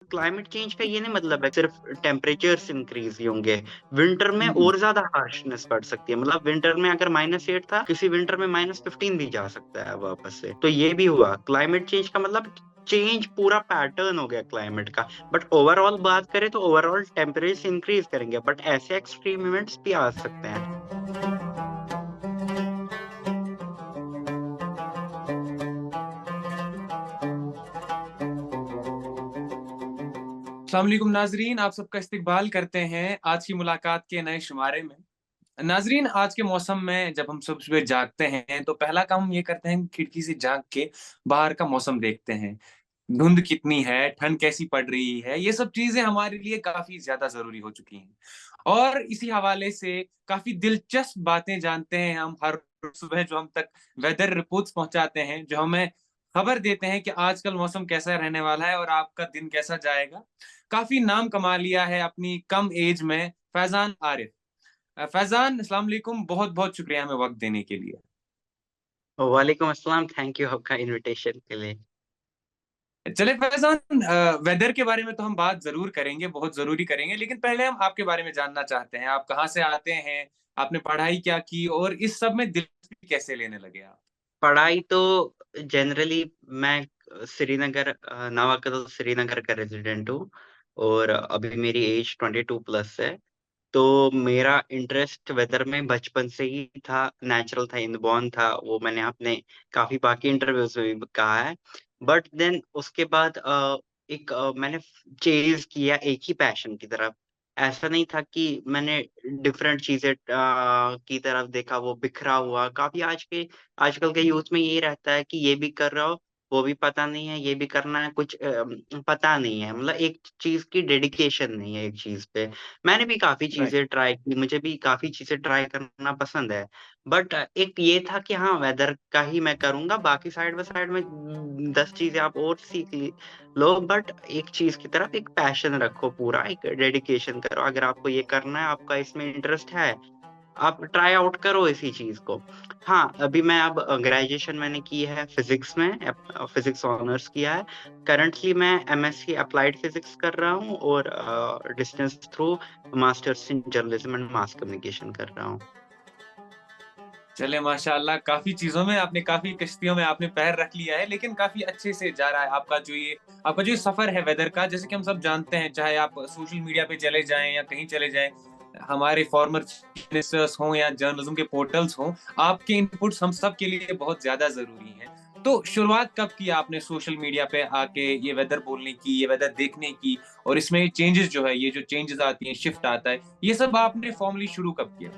Climate change का ये नहीं मतलब है सिर्फ टेम्परेचर्स इंक्रीज ही होंगे। विंटर में हम्म। और ज्यादा हार्शनेस बढ़ सकती है। मतलब विंटर में अगर -8 था, किसी विंटर में -15 भी जा सकता है वापस से। तो ये भी हुआ क्लाइमेट चेंज का मतलब, चेंज पूरा पैटर्न हो गया क्लाइमेट का। बट ओवरऑल बात करें तो ओवरऑल टेम्परेचर इंक्रीज करेंगे, बट ऐसे एक्सट्रीम इवेंट्स भी आ सकते हैं। अस्सलाम वालेकुम नाजरीन, आप सबका इस्तकबाल करते हैं आज की मुलाकात के नए शुमारे में। नाजरीन, आज के मौसम में जब हम सुबह सुबह जागते हैं तो पहला काम हम ये करते हैं, खिड़की से झांक के बाहर का मौसम देखते हैं। धुंध कितनी है, ठंड कैसी पड़ रही है, ये सब चीजें हमारे लिए काफी ज्यादा जरूरी हो चुकी हैं। और इसी हवाले से काफी दिलचस्प बातें जानते हैं हम हर सुबह, जो हम तक वेदर रिपोर्ट्स पहुंचाते हैं, जो हमें खबर देते हैं कि आजकल मौसम कैसा रहने वाला है और आपका दिन कैसा जाएगा। काफी नाम कमा लिया है अपनी कम एज में फैजान आरिफ। फैजान, अस्सलाम वालेकुम, बहुत बहुत शुक्रिया हमें वक्त देने के लिए। वालेकुम अस्सलाम, थैंक यू आपका इनविटेशन के लिए। चले फैजान, वेदर के बारे में तो हम बात जरूर करेंगे, बहुत जरूरी करेंगे, लेकिन पहले हम आपके बारे में जानना चाहते हैं। आप कहाँ से आते हैं, आपने पढ़ाई क्या की और इस सब में दिलचस्पी कैसे लेने लगे आप? पढ़ाई तो जनरली मैं श्रीनगर, नवाकल श्रीनगर का रेजिडेंट हूँ। और अभी मेरी एज 22+ है। तो मेरा इंटरेस्ट वेदर में बचपन से ही था, नेचुरल था, इनबॉर्न था। वो मैंने अपने काफी बाकी इंटरव्यूज में भी कहा है। बट देन उसके बाद मैंने चेज किया एक ही पैशन की तरफ। ऐसा नहीं था कि मैंने डिफरेंट चीजें की तरफ देखा, वो बिखरा हुआ काफी। आजकल के यूथ में यही रहता है कि ये भी कर रहा हो, वो भी पता नहीं है, ये भी करना है, कुछ पता नहीं है। मतलब एक चीज की डेडिकेशन नहीं है एक चीज पे। मैंने भी काफ़ी राइट। चीज़ें ट्राई की, मुझे भी काफ़ी चीज़ें ट्राई करना पसंद है। बट एक ये था कि हाँ, वेदर का ही मैं करूँगा, बाकी साइड बाय साइड में 10 चीज़ें आप और सीख लो। बट एक चीज़ की तरफ एक पैशन रखो पूरा, एक डेडिकेशन करो। अगर आपको ये करना है, आपका इसमें इंटरेस्ट है, आप ट्राई आउट करो इसी चीज़ को। हाँ, अभी मैं अब ग्रेजुएशन मैंने की है फिज़िक्स में, फिज़िक्स ऑनर्स किया है। करंटली मैं एमएससी अप्लाइड फिज़िक्स कर रहा हूँ और distance through masters in journalism and mass communication कर रहा हूँ। चले माशाल्लाह, काफी चीजों में आपने, काफी कश्तियों में आपने पैर रख लिया है, लेकिन काफी अच्छे से जा रहा है आपका जो ये सफर है वेदर का। जैसे कि हम सब जानते हैं, चाहे आप सोशल मीडिया पे चले जाएं या कहीं चले जाएं, हमारे फॉर्मर मिनिस्टर्स हों या जर्नलिज्म के पोर्टल्स हों, आपके इनपुट्स हम सब के लिए बहुत ज्यादा जरूरी हैं। तो शुरुआत कब की आपने सोशल मीडिया पे आके ये वेदर बोलने की, ये वेदर देखने की, और इसमें चेंजेस जो है, ये जो चेंजेस आती हैं, शिफ्ट आता है, ये सब आपने फॉर्मली शुरू कब किया?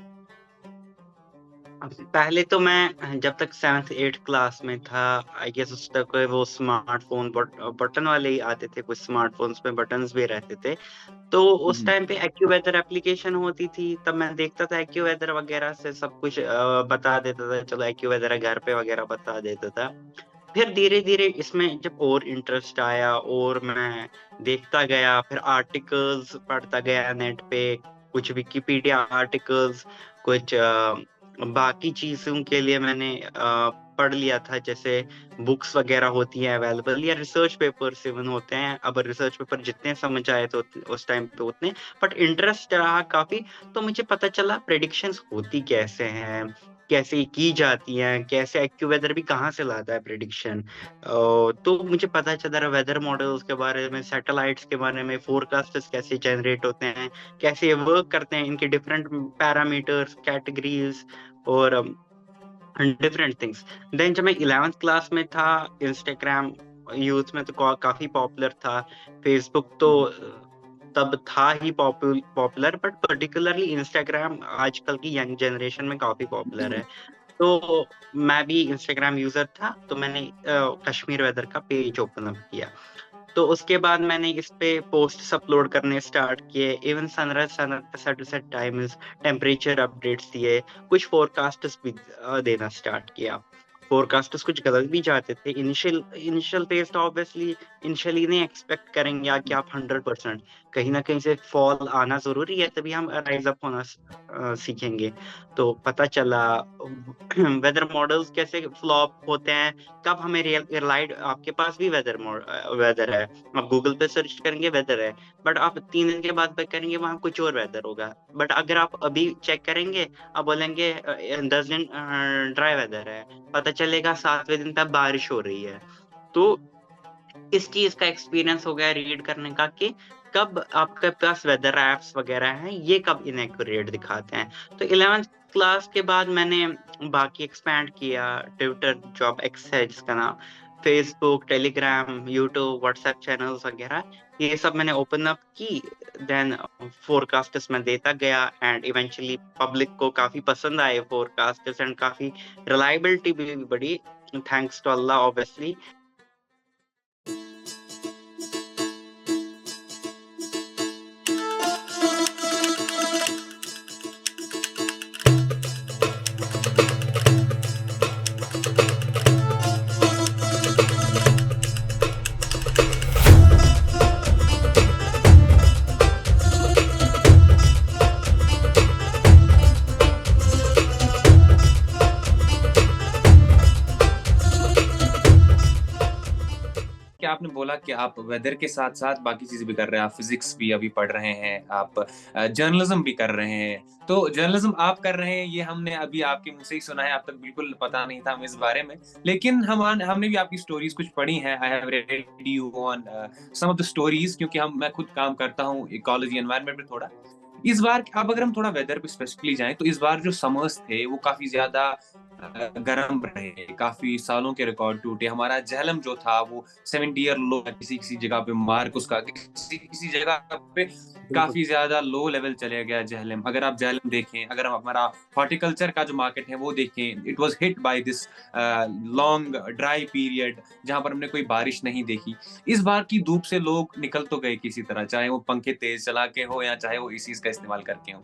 पहले तो मैं जब तक 7th 8th क्लास में था, आई गेस उस तक वो स्मार्टफ़ोन बटन वाले ही आते थे, कुछ स्मार्टफ़ोन्स में बटन्स भी रहते थे। तो उस हम्म। टाइम पे एक्यूवेदर एप्लीकेशन होती थी, तब मैं देखता था एक्यूवेदर वगैरह से सब कुछ बता देता था, चलो एक्यूवेदर है घर पे वगैरह बता देता था। फिर धीरे-धीरे इसमें जब और इंटरेस्ट आया और मैं देखता गया, फिर आर्टिकल्स पढ़ता गया नेट पे, कुछ विकिपीडिया आर्टिकल्स, कुछ बाकी चीज़ों के लिए मैंने पढ़ लिया था, जैसे बुक्स वगैरह होती हैं अवेलेबल, या रिसर्च पेपर्स इवन होते हैं। अब रिसर्च पेपर जितने समझ आए तो उस टाइम पे उतने, बट इंटरेस्ट रहा काफ़ी। तो मुझे पता चला प्रेडिक्शंस होती कैसे हैं, कैसे की जाती हैं, कैसे एक्यूवेदर भी कहाँ से लाता है प्रेडिक्शन। तो मुझे पता चल रहा है वेदर मॉडल्स के बारे में, सैटेलाइट्स के बारे में, फोरकास्टर्स कैसे जनरेट होते हैं, कैसे ये वर्क करते हैं, इनके डिफरेंट पैरामीटर्स, कैटेगरीज़ और डिफरेंट थिंग्स। देन जब मैं 11th क्लास में था, इंस्टाग्राम यूथ में तो काफ़ी पॉपुलर था। फेसबुक तो तब था ही पॉपुलर, बट पर्टिकुलरली इंस्टाग्राम आजकल की यंग जनरेशन में काफ़ी पॉपुलर है। तो मैं भी इंस्टाग्राम यूज़र था, तो मैंने कश्मीर वेदर का पेज ओपन अप किया। तो उसके बाद मैंने इस पे पोस्ट्स अपलोड करने स्टार्ट किए, even sunrise sunset times, temperature updates दिए, कुछ फ़ोरकास्ट्स भी देना स्टार्ट किया। फ़ोरकास्ट्स कुछ गलत भी जाते थे। इनिशियल इनिशियल फ़ेज़ तो ऑब्वियसली इनिशियली नहीं एक्सपेक्ट करेंगे कि आप 100%, कहीं ना कहीं से फॉल आना जरूरी है, तभी हम राइज अप होना सीखेंगे। तो पता चला वेदर मॉडल्स कैसे फ्लॉप होते हैं, कब हमें रियलाइड, आपके पास भी वेदर है, आप गूगल पे सर्च करेंगे वेदर है, बट आप 3 दिन के बाद पे करेंगे वहां कुछ और वेदर होगा। बट अगर आप अभी चेक करेंगे, आप बोलेंगे 10 दिन ड्राई वेदर है, पता चलेगा 7वें दिन तक बारिश हो रही है। तो इस चीज का एक्सपीरियंस हो गया रीड करने का कि कब आपके पास वेदर एप्स वगैरह हैं, ये कब इनएक्यूरेट दिखाते हैं। तो 11th क्लास के बाद मैंने बाकी एक्सपैंड किया, ट्विटर जो अब एक्स है जिसका नाम, Facebook, Telegram, YouTube, WhatsApp channels वगैरह, ये सब मैंने ओपन अप की। देन फोरकास्टर्स में देता गया एंड इवेंचुअली पब्लिक को काफी पसंद आए फोरकास्टर्स एंड काफी रिलायबिलिटी भी बढ़ी, थैंक्स टू अल्लाह ऑब्वियसली। कि आपने बोला कि आप वेदर के साथ साथ बाकी चीजें भी कर रहे हैं, आप फिजिक्स भी अभी पढ़ रहे हैं, आप जर्नलिज्म भी कर रहे हैं। तो जर्नलिज्म आप कर रहे हैं ये हमने अभी आपके मुंह से ही सुना है, अब तक बिल्कुल पता नहीं था हमें इस बारे में। लेकिन हमने भी आपकी स्टोरीज कुछ पढ़ी हैं, I have read you on some of the stories, क्योंकि मैं खुद काम करता हूँ इकोलॉजी एनवायरनमेंट में थोड़ा। इस बार अब अगर हम थोड़ा वेदर पे स्पेसिफिकली जाएं तो इस बार जो समर्स थे वो काफी ज्यादा गर्म रहे, काफी सालों के रिकॉर्ड टूटे। हमारा झेलम जो था वो 70 ईयर लो, किसी किसी जगह पे मार्क उसका, किसी किसी जगह पे काफी ज्यादा लो लेवल चले गया झेलम। अगर आप झेलम देखें, अगर हम हमारा हॉर्टिकल्चर का जो मार्केट है वो देखें, it was hit by this long dry period जहां पर हमने कोई बारिश नहीं देखी। इस बार की धूप से लोग निकल तो गए किसी तरह, चाहे वो पंखे तेज चला के हो या चाहे वो एसी का इस्तेमाल करके हो।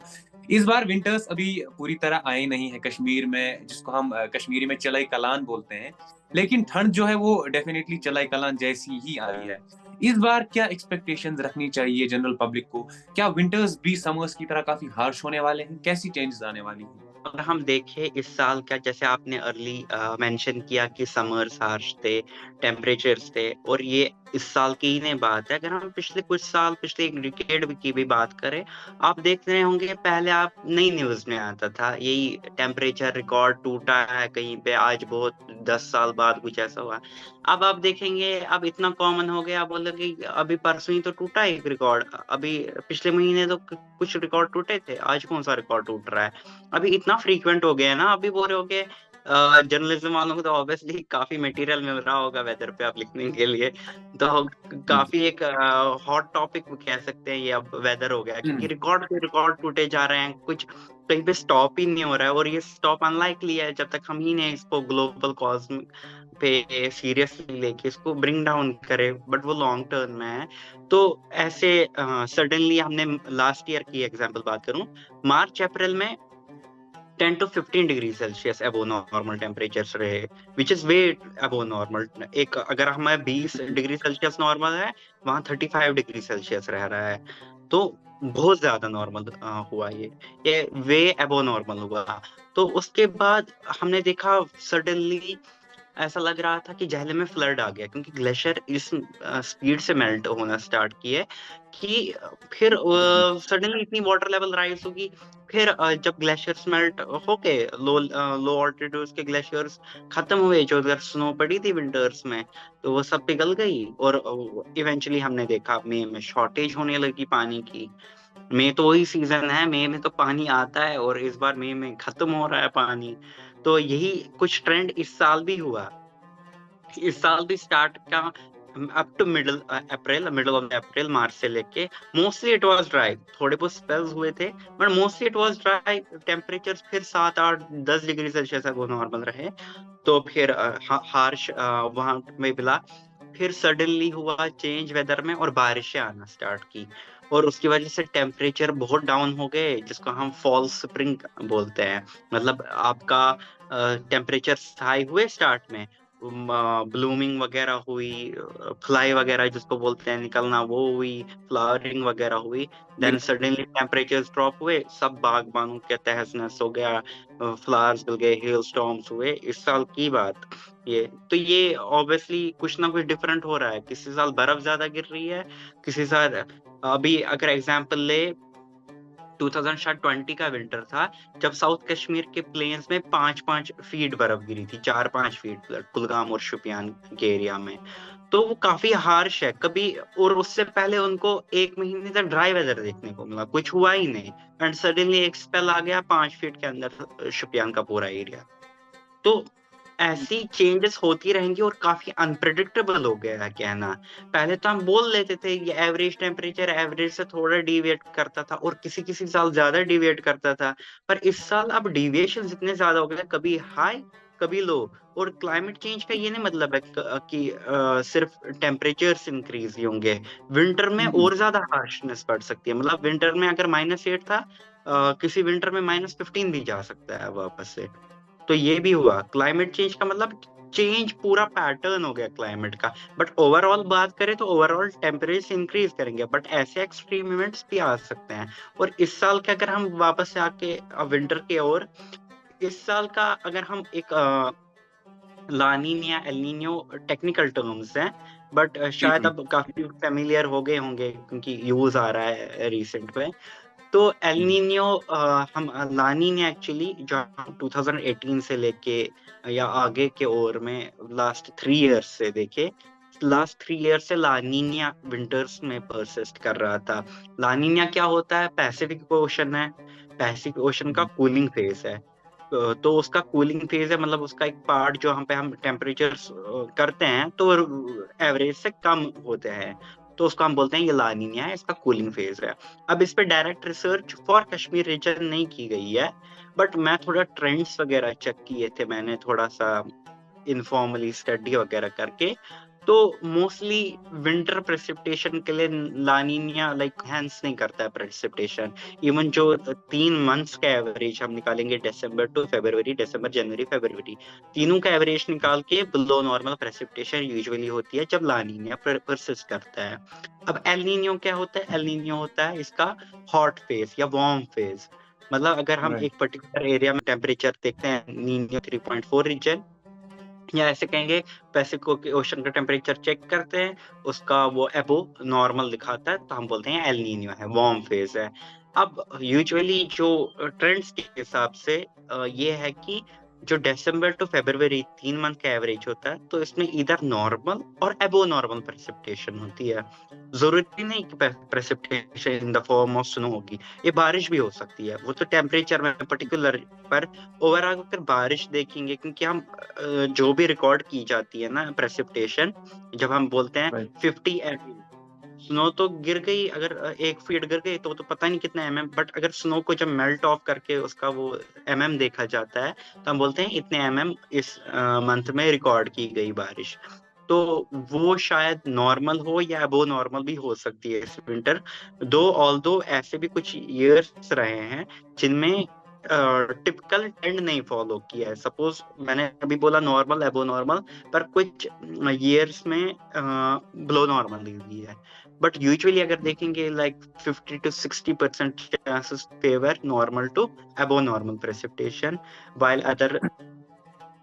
इस बार विंटर्स अभी पूरी तरह आए नहीं है कश्मीर में, जिसको हम कश्मीरी में चलाई कलान बोलते हैं, लेकिन ठंड जो है वो डेफिनेटली चलाई कलान जैसी ही आई है। इस बार क्या एक्सपेक्टेशंस रखनी चाहिए जनरल पब्लिक को? क्या विंटर्स भी समर्स की तरह काफी हार्श होने वाले हैं? कैसी चेंजेस आने वाली हैं? अगर हम देखें इस साल का, जैसे आपने अर्ली मेंशन किया कि समर्स हार्श थे, टेम्परेचर्स थे, और ये इस साल की ही नहीं बात है, अगर हम पिछले कुछ साल, पिछले एक डिकेड की भी बात करें, आप देख रहे होंगे पहले आप नई न्यूज में आता था यही टेम्परेचर रिकॉर्ड टूटा है कहीं पे, आज बहुत 10 साल बाद कुछ ऐसा हुआ। अब आप देखेंगे अब इतना कॉमन हो गया, आप बोलोगे अभी परसों ही तो टूटा एक रिकॉर्ड, अभी पिछले महीने तो कुछ रिकॉर्ड टूटे थे, आज कौन सा रिकॉर्ड टूट रहा है। अभी इतना फ्रीक्वेंट हो गया है ना, अभी बोल रहे हो कि जर्नलिज्म वालों को तो ऑब्वियसली काफी मटेरियल मिल रहा होगा वेदर पे आप लिखने के लिए, तो काफी एक हॉट टॉपिक कह सकते हैं ये अब वेदर हो गया, क्योंकि रिकॉर्ड पे रिकॉर्ड टूटे जा रहे हैं, कुछ कहीं पे स्टॉप ही नहीं हो रहा है, और ये स्टॉप अनलाइकली है जब तक हम ही ने इसको ग्लोबल कॉज पे सीरियसली लेके इसको ब्रिंग डाउन करे, बट वो लॉन्ग टर्म में है। तो ऐसे सडनली हमने लास्ट ईयर की एग्जांपल बात करूं, मार्च अप्रैल में 10 to 15 degree Celsius above normal temperatures रहे, which is way above normal. एक अगर हमें 20 डिग्री सेल्सियस नॉर्मल है, वहां 35 डिग्री सेल्सियस रह रहा है, तो बहुत ज्यादा नॉर्मल हुआ ये वे अबो नॉर्मल हुआ। तो उसके बाद हमने देखा सडनली ऐसा लग रहा था कि झेलम में फ्लड आ गया, क्योंकि ग्लेशियर इस स्पीड से मेल्ट होना स्टार्ट किए कि फिर सडनली इतनी वाटर लेवल राइज होगी। फिर जब ग्लेशियर्स मेल्ट होके लो ऑल्टीट्यूड्स के ग्लेशियर्स खत्म हुए, जो उधर स्नो पड़ी थी विंटर्स में, तो वो सब पिघल गई, और इवेंचुअली हमने देखा मई में शॉर्टेज होने लगी पानी की। मई तो वही सीजन है, मई में तो पानी आता है, और इस बार मई में खत्म हो रहा है पानी। तो यही कुछ ट्रेंड इस साल भी हुआ, इस साल भी स्टार्ट का up to middle of April, March से लेके मोस्टली इट वाज ड्राई, थोड़े बहुत स्पेल्स हुए थे, but mostly it was dry. Temperature फिर 7 8 10 डिग्री सेल्सियस तक वो नॉर्मल रहे। तो फिर हार्श वहां में मिला, फिर सडनली हुआ चेंज वेदर में और बारिशें आना स्टार्ट की, और उसकी वजह से टेम्परेचर बहुत डाउन हो गए, जिसको हम फॉल स्प्रिंग बोलते हैं। मतलब आपका टेम्परेचर हाई हुए स्टार्ट में, ब्लूमिंग वगैरह हुई, फ्लाई वगैरह जिसको बोलते हैं निकलना, वो हुई, फ्लावरिंग वगैरह हुई। देन बिल्कुल। सडनली टेम्परेचर्स ड्रॉप हुए, सब बागबानों के तहस नहस हो गया, फ्लावर्स गिर गए, हेल स्टॉर्म्स हुए। इस साल की बात ये, तो ये ऑब्वियसली कुछ ना कुछ डिफरेंट हो रहा है। किसी साल बर्फ ज्यादा गिर रही है, किसी साल, अभी अगर एग्जांपल ले, 2020 का विंटर था जब साउथ कश्मीर के प्लेन्स में 5-5 फीट बर्फ गिरी थी, 4-5 फीट, कुलगाम और शुपियान के एरिया में। तो वो काफी हार्श है कभी। और उससे पहले उनको 1 महीने तक ड्राई वेदर देखने को मिला, कुछ हुआ ही नहीं, एंड सडनली एक स्पेल आ गया 5 फीट के अंदर शुपियान का पूरा एरिया। तो ऐसी चेंजेस होती रहेंगी और काफी अनप्रिडिक्टेबल हो गया है कहना। पहले तो हम बोल लेते थे ये एवरेज टेम्परेचर एवरेज से थोड़ा डिविएट करता था, और किसी किसी साल ज्यादा डिविएट करता था। पर इस साल अब डिविएशन इतने ज्यादा हो गए, कभी हाई कभी लो। और क्लाइमेट चेंज का ये नहीं मतलब है कि सिर्फ टेम्परेचर्स इंक्रीज ही होंगे, विंटर में और ज्यादा हार्शनेस बढ़ सकती है। मतलब विंटर में अगर -8 था, किसी विंटर में -15 भी जा सकता है वापस से। तो ये भी हुआ क्लाइमेट चेंज का मतलब, चेंज पूरा पैटर्न हो गया क्लाइमेट का। बट ओवरऑल बात करें तो ओवरऑल टेम्परेचर इंक्रीज करेंगे, बट ऐसे एक्सट्रीम इवेंट्स भी आ सकते हैं। और इस साल के अगर हम वापस से आके विंटर के ओर, इस साल का अगर हम एक लानिन या एल नीनो टेक्निकल टर्म्स हैं, बट शायद बिल्कुल। अब काफी फेमिलियर हो गए होंगे क्योंकि यूज आ रहा है रिसेंट में। तो एल नीनियो, हम लानिन एक्चुअली जो हम 2018 से लेके या आगे के ओर में लास्ट 3 इयर्स से देखे, लास्ट 3 इयर्स से लानिनिया विंटर्स में परसिस्ट कर रहा था। लानिनिया क्या होता है? पैसिफिक ओशन है, पैसिफिक ओशन का कूलिंग फेज है। तो उसका कूलिंग फेज है, मतलब उसका एक पार्ट जो हम पे हम टेम्परेचर करते हैं तो एवरेज से कम होते हैं, तो उसको हम बोलते हैं ये लानिनिया है, इसका कूलिंग फेज है। अब इस पे direct research for Kashmir region नहीं की गई है, बट मैं थोड़ा ट्रेंड्स वगैरह चेक किए थे मैंने, थोड़ा सा इनफॉर्मली स्टडी वगैरह करके। तो मोस्टली विंटर प्रेसिपिटेशन के लिए लानिनिया लाइक हैंस नहीं करता है प्रेसिपिटेशन। इवन जो 3 मंथ्स का एवरेज हम निकालेंगे, दिसंबर टू फरवरी, दिसंबर जनवरी फरवरी, तीनों का एवरेज निकाल के बिलो नॉर्मल प्रेसिपिटेशन यूजुअली होती है जब लानिनिया परसिस्ट करता है। अब एल नीनियो क्या होता है? एल नीनियो होता है इसका हॉट फेज या वार्म फेज। मतलब अगर हम राइट। एक पर्टिकुलर एरिया में टेम्परेचर देखते हैं, नीनियो 3.4 रीजन, या ऐसे कहेंगे पैसिफिक ओशन का टेम्परेचर चेक करते हैं, उसका वो एबो नॉर्मल दिखाता है, तो हम बोलते हैं एल नीनियो है, वार्म फेज है। अब यूजुअली जो ट्रेंड्स के हिसाब से ये है कि जो दिसंबर टू फरवरी 3 मंथ का एवरेज होता है, तो इसमें इधर नॉर्मल और एबो नॉर्मल प्रेसिपिटेशन होती है। जरूरी नहीं कि precipitation in the form of snow होगी, ये बारिश भी हो सकती है, वो तो टेम्परेचर में पर्टिकुलर। पर ओवरऑल अगर बारिश देखेंगे, क्योंकि हम जो भी रिकॉर्ड की जाती है ना प्रेसिपिटेशन, जब हम बोलते हैं राइट। 50 mm, स्नो तो गिर गई, अगर 1 फीट गिर गई तो पता नहीं कितना बट अगर स्नो को जब मेल्ट ऑफ करके उसका वो देखा जाता है, तो हम बोलते हैं इतने इस मंथ में रिकॉर्ड की गई बारिश। तो वो शायद नॉर्मल हो या अबो नॉर्मल भी हो सकती है इस विंटर। ऑल्दो ऐसे भी कुछ ईयर्स रहे हैं जिनमें टिपिकल ट्रेंड नहीं फॉलो किया है। सपोज मैंने अभी बोला नॉर्मल एबो नॉर्मल, पर कुछ ईयर्स में बिलो नॉर्मल भी है। बट यूजुअली अगर देखेंगे like 50 to 60% chances favour normal to above normal precipitation, while other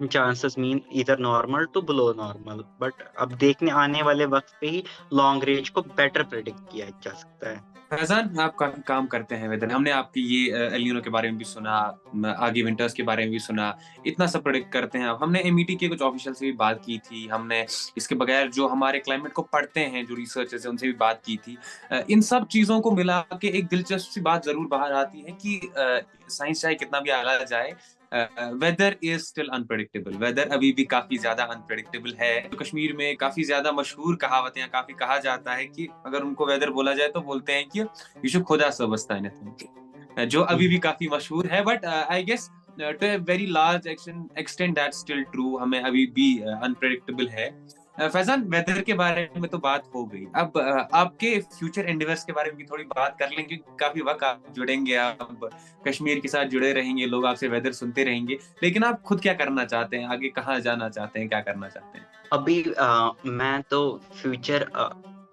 chances mean either normal to below normal। But अब देखने आने वाले वक्त पे ही लॉन्ग रेंज को बेटर प्रेडिक्ट किया जा सकता है। फैजान, आप काफी काम करते हैं वेदर, हमने आपकी ये एल नीनो के बारे में भी सुना, आगे विंटर्स के बारे में भी सुना, इतना सब प्रेडिक्ट करते हैं आप। हमने एमईटी के कुछ ऑफिशियल से भी बात की थी, हमने इसके बगैर जो हमारे क्लाइमेट को पढ़ते हैं जो रिसर्चर्स हैं उनसे भी बात की थी। इन सब चीजों को मिला के एक दिलचस्प सी बात जरूर बाहर आती है कि साइंस चाहे कितना भी आला जाए, weather is still unpredictable. Weather अभी भी काफी ज्यादा अनप्रेडिक्टेबल है। तो कश्मीर में काफी ज्यादा मशहूर कहावतें हैं, काफी कहा जाता है कि अगर उनको वेदर बोला जाए तो बोलते हैं कि यू शुड खुदा सबस्तान, जो अभी भी काफी मशहूर है। But I guess to a very large extent that's still true, हमें अभी भी अनप्रेडिक्टेबल है। फैजान, वेदर के बारे में तो बात हो गई। अब आपके फ्यूचर एंडेवर्स के बारे में भी थोड़ी बात कर लेंगे, क्योंकि काफी वक्त आप जुड़ेंगे, आप कश्मीर के साथ जुड़े रहेंगे, लोग आपसे वेदर सुनते रहेंगे। लेकिन आप खुद क्या करना चाहते हैं, आगे कहाँ जाना चाहते हैं, क्या करना चाहते हैं? अभी मैं तो फ्यूचर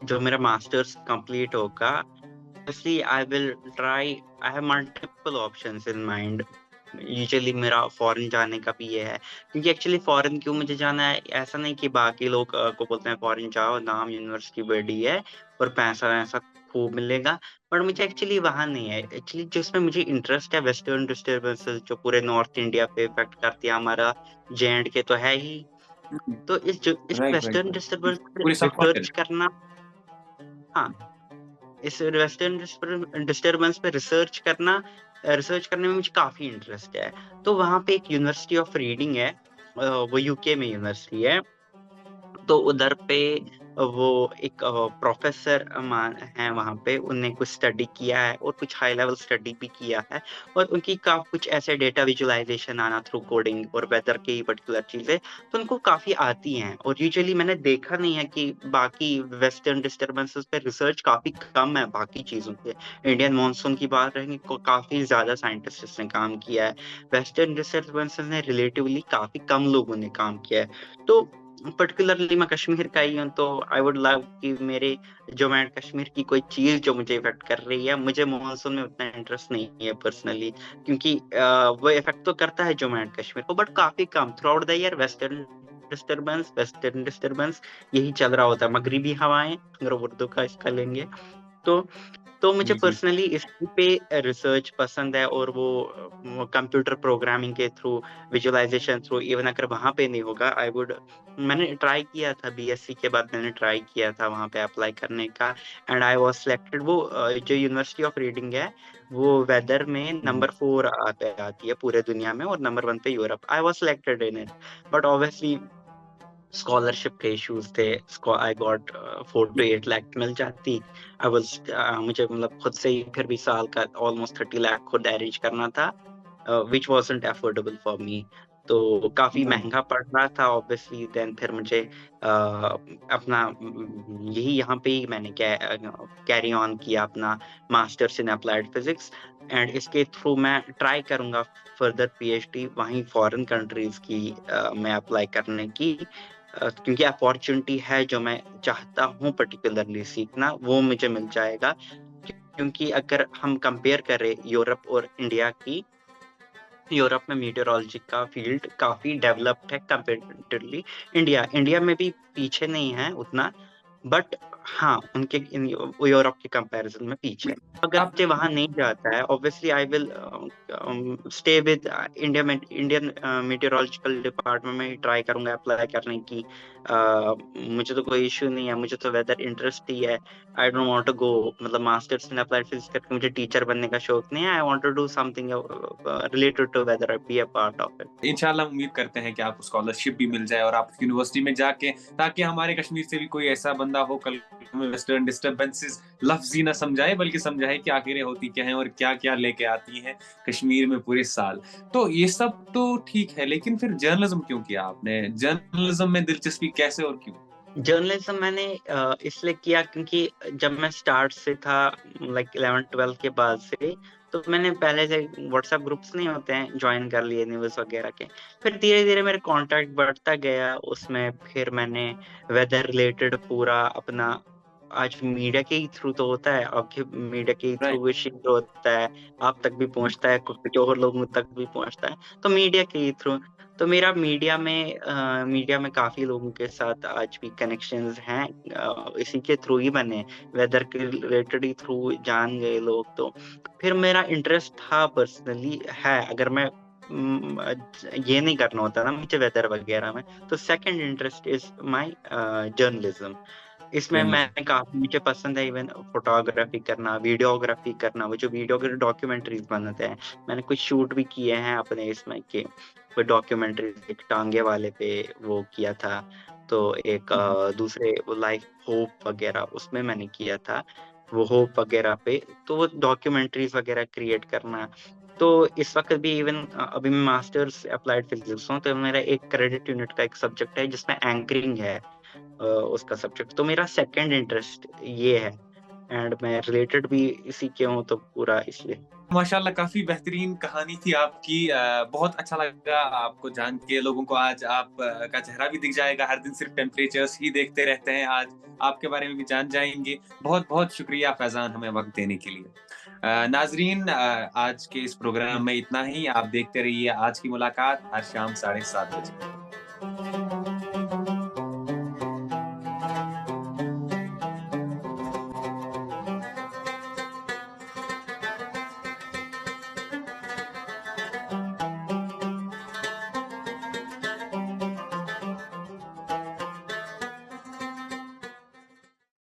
जो मेरा मास्टर्स कंप्लीट होगा, obviously I will try. I have multiple options in mind. Usually मेरा फॉरेन जाने का भी ये है, क्योंकि एक्चुअली फॉरेन क्यों मुझे जाना है, ऐसा नहीं कि बाकी लोग को बोलते हैं फॉरेन जाओ, नाम यूनिवर्सिटी बड़ी है और पैसा वैसा खूब मिलेगा, बट मुझे एक्चुअली वहां नहीं है। एक्चुअली जिसमें मुझे इंटरेस्ट है, वेस्टर्न डिस्टर्बेंसेस जो पूरे नॉर्थ इंडिया पे इफेक्ट करती है, हमारा J&K तो है ही। तो इस right, right, western right. Disturbance पे पूरे सब रिसर्च करना, हाँ, इस वेस्टर्न डिस्टर्बेंस पे रिसर्च करने में मुझे काफी इंटरेस्ट है। तो वहाँ पे एक यूनिवर्सिटी ऑफ रीडिंग है, वो यूके में यूनिवर्सिटी है। तो उधर पे वो एक प्रोफेसर है वहाँ पे, उनने कुछ स्टडी किया है और कुछ हाई लेवल स्टडी भी किया है, और उनकी काफी कुछ ऐसे डेटा विजुअलाइजेशन आना थ्रू कोडिंग और वेदर की पर्टिकुलर चीजें तो उनको काफी आती हैं। और यूजुअली मैंने देखा नहीं है कि बाकी वेस्टर्न डिस्टर्बेंसेस पे रिसर्च काफी कम है बाकी चीजों पे। इंडियन मॉनसून की बात रहेगी, काफी ज्यादा साइंटिस्ट ने काम किया है, वेस्टर्न डिस्टर्बेंसेस ने रिलेटिवली काफी कम लोगों ने काम किया है। तो पर्टिकुलरली मैं कश्मीर का ही हूँ, तो आई वुड लव कि मेरे जम्मू एंड कश्मीर की कोई चीज जो मुझे इफेक्ट कर रही है। मुझे मॉनसून में उतना इंटरेस्ट नहीं है पर्सनली, क्योंकि वो इफेक्ट तो करता है जम्मू एंड कश्मीर को, बट काफी come through out the year. Western disturbance यही चल रहा होता है, मगरिबी हवाएं अगर उर्दू का इसका लेंगे तो। तो मुझे जी, जी। पर्सनली इस पे रिसर्च पसंद है, और वो कंप्यूटर प्रोग्रामिंग के थ्रू, विजुअलाइजेशन थ्रू, इवन अगर वहां पे नहीं होगा आई वुड। मैंने ट्राई किया था बीएससी के बाद, मैंने ट्राई किया था वहां पे अप्लाई करने का, एंड आई वाज सिलेक्टेड। वो जो यूनिवर्सिटी ऑफ रीडिंग है, वो वेदर में हम्म, नंबर 4 पे आती है पूरे दुनिया में, और नंबर 1 पे Europe. I was selected in it, but obviously scholarship के इश्यूज थे। आई गॉट 4 to 8 लाख मिल जाती। आई वाज मुझे मतलब खुद से ही फिर भी साल का ऑलमोस्ट 30 लाख खुद अरेंज करना था, विच wasn't affordable for me। तो काफी राइट। महंगा पड़ रहा था ऑब्वियसली। देन फिर मुझे अपना यही यहाँ पे ही मैंने कैरी ऑन किया अपना masters in applied physics, and इसके थ्रू मैं ट्राई करूंगा फर्दर पीएचडी वहीं फॉरेन कंट्रीज की में अप्लाई करने की, क्योंकि अपॉर्चुनिटी है जो मैं चाहता हूँ पर्टिकुलरली सीखना, वो मुझे मिल जाएगा। क्योंकि अगर हम कंपेयर करें यूरोप और इंडिया की, यूरोप में मीटेरोलॉजी का फील्ड काफी डेवलप्ड है कंपेरेटिवली। इंडिया में भी पीछे नहीं है उतना, बट हाँ उनके यूरोप के कंपैरिजन में पीछे है। अगर आप मुझे वहां नहीं जाता है, obviously I will stay with India में। इंडियन मीटेरोलॉजिकल डिपार्टमेंट में ही ट्राई करूंगा अप्लाई करने की। मुझे तो कोई इशू नहीं है, मुझे तो वेदर इंटरेस्ट ही है। I don't want to go, मतलब मास्टर्स इन अप्लाइड फिजिक्स करके मुझे टीचर बनने का शौक नहीं है। I want to do something related to weather, be a part of it. इंशाल्लाह उम्मीद करते हैं कि आपको स्कॉलरशिप भी मिल जाए और आप यूनिवर्सिटी में जाके, ताकि हमारे कश्मीर से भी कोई ऐसा बंदा हो कल में वेस्टर्न डिस्टरबेंसेस लफ्ज ही ना समझाए, बल्कि समझाए कि आखिरें होती क्या हैं और क्या क्या लेके आती हैं कश्मीर में पूरे साल। तो ये सब तो ठीक है, लेकिन फिर जर्नलिज्म क्यों किया आपने? जर्नलिज्म में दिलचस्पी कैसे और क्यों? जर्नलिज्म मैंने इसलिए किया क्योंकि जब मैं स्टार्ट से था, लाइक 11th 12th के बाद से, तो मैंने पहले से व्हाट्सएप ग्रुप्स नहीं होते हैं, ज्वाइन कर लिए न्यूज़ वगैरह के। फिर धीरे धीरे मेरे कांटेक्ट बढ़ता गया उसमें, फिर मैंने वेदर रिलेटेड पूरा अपना, आज मीडिया के ही थ्रू तो होता है, आपके मीडिया के ही राइट। थ्रू शेयर होता है, आप तक भी पहुंचता है, कुछ और लोगों तक भी पहुंचता है, तो मीडिया के ही थ्रू। तो मेरा मीडिया में काफी लोगों के साथ आज भी कनेक्शंस हैं, इसी के थ्रू ही बने, वेदर के रिलेटेड ही थ्रू जान गए लोग। तो फिर मेरा इंटरेस्ट था पर्सनली है, अगर मैं ये नहीं करना होता ना मुझे वेदर वगैरह में, तो second interest is my journalism. इसमें जर्नलिज्म। मैं काफी, मुझे पसंद है इवन फोटोग्राफी करना, वीडियोग्राफी करना, वो जो वीडियो के डॉक्यूमेंट्रीज बनते हैं, मैंने कुछ शूट भी किए हैं अपने इसमें के। कोई डॉक्यूमेंट्री एक टांगे वाले पे वो किया था, तो एक दूसरे वो लाइफ होप वगैरह उसमें मैंने किया था, वो होप वगैरह पे। तो वो डॉक्यूमेंट्रीज वगैरह क्रिएट करना। तो इस वक्त भी इवन अभी मैं मास्टर्स अप्लाइड फिजिक्स हूँ, तो मेरा एक क्रेडिट यूनिट का एक सब्जेक्ट है जिसमें एंकरिंग है। उसका सब्जेक्ट, तो मेरा सेकंड इंटरेस्ट ये है एंड मैं रिलेटेड भी इसी के हूँ तो पूरा इसलिए। माशाल्लाह, काफी बेहतरीन कहानी थी आपकी। बहुत अच्छा लगा आपको जान के। लोगों को आज आप का चेहरा भी दिख जाएगा, हर दिन सिर्फ टेम्परेचर्स ही देखते रहते हैं, आज आपके बारे में भी जान जाएंगे। बहुत बहुत शुक्रिया फैजान हमें वक्त देने के लिए। नाजरीन, आज के इस प्रोग्राम में इतना ही। आप देखते रहिए आज की मुलाकात हर शाम 7:30 बजे।